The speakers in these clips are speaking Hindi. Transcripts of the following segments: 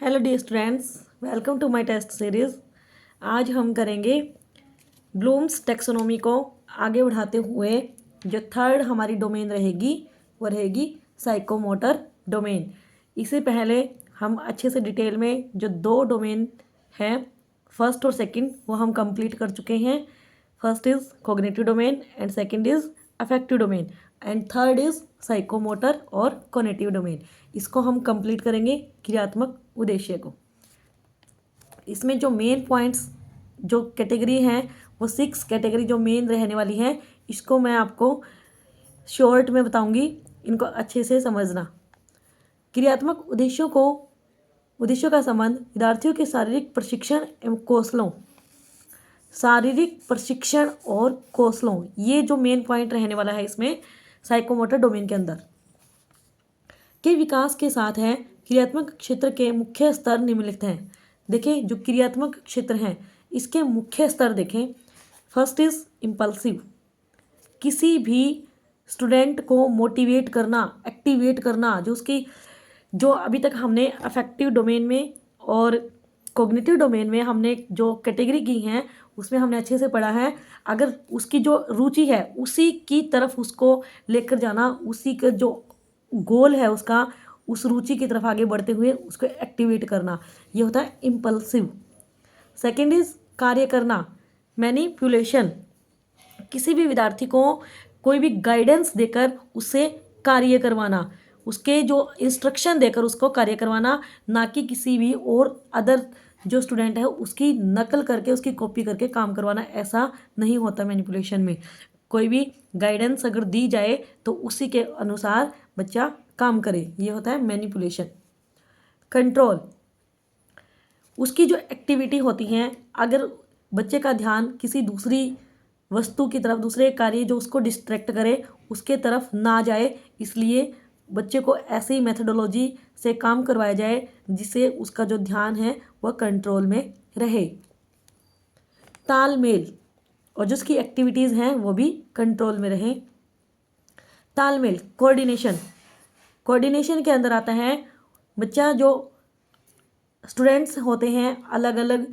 Hello dear students, welcome to my test series. आज हम करेंगे ब्लूम्स टैक्सोनॉमी को आगे बढ़ाते हुए। जो थर्ड हमारी डोमेन रहेगी वो रहेगी साइकोमोटर डोमेन। इससे पहले हम अच्छे से डिटेल में जो दो डोमेन हैं, फर्स्ट और सेकंड, वो हम कंप्लीट कर चुके हैं। First is cognitive domain and second is affective domain and third is psychomotor और कॉग्निटिव डोमेन। इसको हम कंप्लीट करेंगे क्रियात्मक उद्देश्य को। इसमें जो मेन पॉइंट्स जो कैटेगरी हैं वो 6 कैटेगरी जो मेन रहने वाली हैं, इसको मैं आपको शॉर्ट में बताऊंगी, इनको अच्छे से समझना। क्रियात्मक उद्देश्यों का संबंध विद्यार्थियों के शारीरिक प्रशिक्षण एवं कौशलों, शारीरिक प्रशिक्षण और कौशलों, ये जो मेन पॉइंट रहने वाला है इसमें साइकोमोटर डोमेन के अंदर के विकास के साथ है। क्रियात्मक क्षेत्र के मुख्य स्तर निम्नलिखित हैं। देखें, जो क्रियात्मक क्षेत्र हैं इसके मुख्य स्तर देखें। फर्स्ट इज इम्पल्सिव, किसी भी स्टूडेंट को मोटिवेट करना, एक्टिवेट करना, जो अभी तक हमने अफेक्टिव डोमेन में और कॉग्निटिव डोमेन में हमने जो कैटेगरी की हैं उसमें हमने अच्छे से पढ़ा है। अगर उसकी जो रुचि है उसी की तरफ उसको लेकर जाना, उसी का जो गोल है उसका, उस रुचि की तरफ आगे बढ़ते हुए उसको एक्टिवेट करना, ये होता है इम्पल्सिव। सेकेंड इज कार्य करना, मैनिपुलेशन, किसी भी विद्यार्थी को कोई भी गाइडेंस देकर उससे कार्य करवाना, उसके जो इंस्ट्रक्शन देकर उसको कार्य करवाना, ना कि किसी भी और अदर जो स्टूडेंट है उसकी नकल करके, उसकी कॉपी करके काम करवाना। ऐसा नहीं होता मैनिपुलेशन में। कोई भी गाइडेंस अगर दी जाए तो उसी के अनुसार बच्चा काम करे, ये होता है मैनिपुलेशन। कंट्रोल, उसकी जो एक्टिविटी होती हैं, अगर बच्चे का ध्यान किसी दूसरी वस्तु की तरफ, दूसरे कार्य जो उसको डिस्ट्रैक्ट करे उसके तरफ ना जाए, इसलिए बच्चे को ऐसी मेथडोलॉजी से काम करवाया जाए जिससे उसका जो ध्यान है वह कंट्रोल में रहे। तालमेल, और जो उसकी एक्टिविटीज़ हैं वो भी कंट्रोल में रहें। तालमेल, कोऑर्डिनेशन के अंदर आता है बच्चा, जो स्टूडेंट्स होते हैं अलग अलग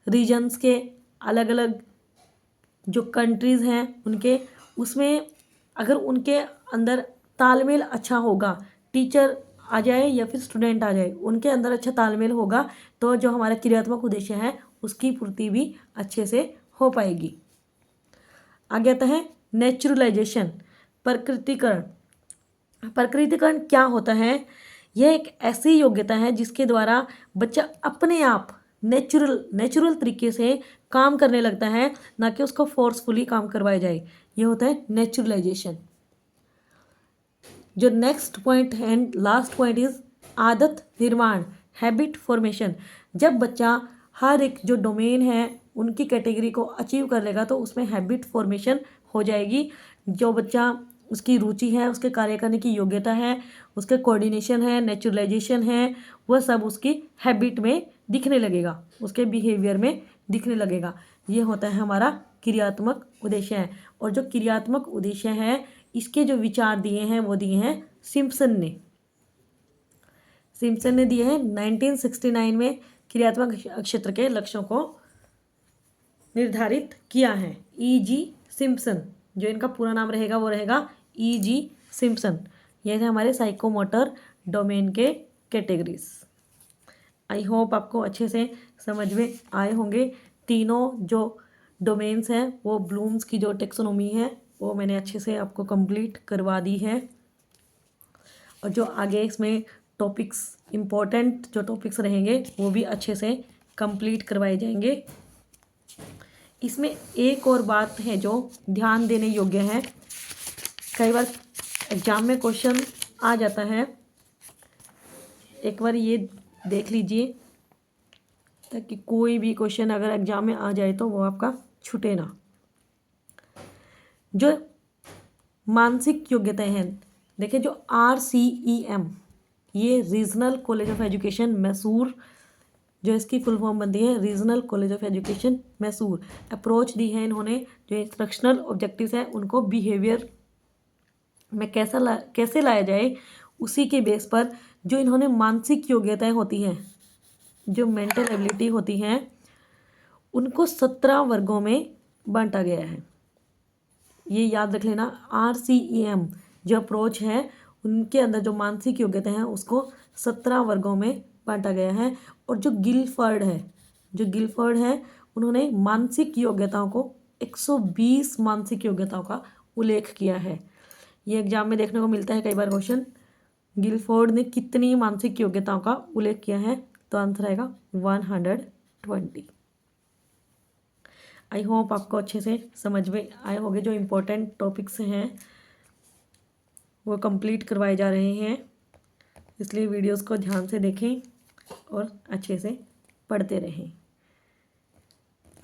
रीजन्स के, अलग अलग जो कंट्रीज़ हैं उनके, उसमें अगर उनके अंदर तालमेल अच्छा होगा, टीचर आ जाए या फिर स्टूडेंट आ जाए, उनके अंदर अच्छा तालमेल होगा तो जो हमारा क्रियात्मक उद्देश्य है उसकी पूर्ति भी अच्छे से हो पाएगी। आगे आता है नेचुरलाइजेशन, प्रकृतिकरण। प्रकृतिकरण क्या होता है? यह एक ऐसी योग्यता है जिसके द्वारा बच्चा अपने आप नेचुरल तरीके से काम करने लगता है, ना कि उसको फोर्सफुली काम करवाया जाए। यह होता है नेचुरलाइजेशन। जो next point and last point is आदत निर्माण, हैबिट फॉर्मेशन। जब बच्चा हर एक जो डोमेन है उनकी कैटेगरी को अचीव कर लेगा तो उसमें हैबिट फॉर्मेशन हो जाएगी। जो बच्चा, उसकी रुचि है, उसके कार्य करने की योग्यता है, उसके कोऑर्डिनेशन है, नेचुरलाइजेशन है, वह सब उसकी हैबिट में दिखने लगेगा, उसके बिहेवियर में दिखने लगेगा। ये होता है हमारा क्रियात्मक उद्देश्य है। और जो क्रियात्मक उद्देश्य है इसके जो विचार दिए हैं वो दिए हैं सिम्पसन ने दिए हैं 1969 में। क्रियात्मक क्षेत्र के लक्ष्यों को निर्धारित किया है E.G. सिम्पसन। जो इनका पूरा नाम रहेगा वो रहेगा E.G. सिम्पसन। ये थे हमारे साइकोमोटर डोमेन के कैटेगरीज। आई होप आपको अच्छे से समझ में आए होंगे। तीनों जो डोमेन्स हैं वो ब्लूम्स की जो टेक्सोनोमी है वो मैंने अच्छे से आपको कंप्लीट करवा दी है। और जो आगे इसमें टॉपिक्स, इम्पोर्टेंट जो टॉपिक्स रहेंगे वो भी अच्छे से कंप्लीट करवाए जाएंगे। इसमें एक और बात है जो ध्यान देने योग्य है, कई बार एग्जाम में क्वेश्चन आ जाता है, एक बार ये देख लीजिए ताकि कोई भी क्वेश्चन अगर एग्जाम में आ जाए तो वो आपका छूटे ना। जो मानसिक योग्यताएं हैं, देखिए जो RCEM, ये regional college of education Mysore, जो इसकी फुल फॉर्म बनती है regional college of education Mysore. Approach दी है इन्होंने, जो इंस्ट्रक्शनल ऑब्जेक्टिव्स हैं उनको बिहेवियर में कैसे लाया जाए, उसी के बेस पर जो इन्होंने मानसिक योग्यताएं होती हैं जो मेंटल एबिलिटी होती हैं उनको 17 वर्गों में बांटा गया है। ये याद रख लेना। RCEM जो अप्रोच है उनके अंदर जो मानसिक योग्यता है उसको 17 वर्गों में बांटा गया है। और जो गिलफर्ड है उन्होंने मानसिक योग्यताओं को 120 मानसिक योग्यताओं का उल्लेख किया है। ये एग्जाम में देखने को मिलता है कई बार क्वेश्चन, गिलफोर्ड ने कितनी मानसिक योग्यताओं का उल्लेख किया है, तो आंसर आएगा 120। आई होप आपको अच्छे से समझ में आए होंगे। जो इम्पोर्टेंट टॉपिक्स हैं वो कंप्लीट करवाए जा रहे हैं, इसलिए वीडियोस को ध्यान से देखें और अच्छे से पढ़ते रहें।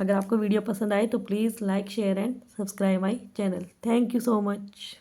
अगर आपको वीडियो पसंद आए तो please like share and subscribe my channel. Thank you so much.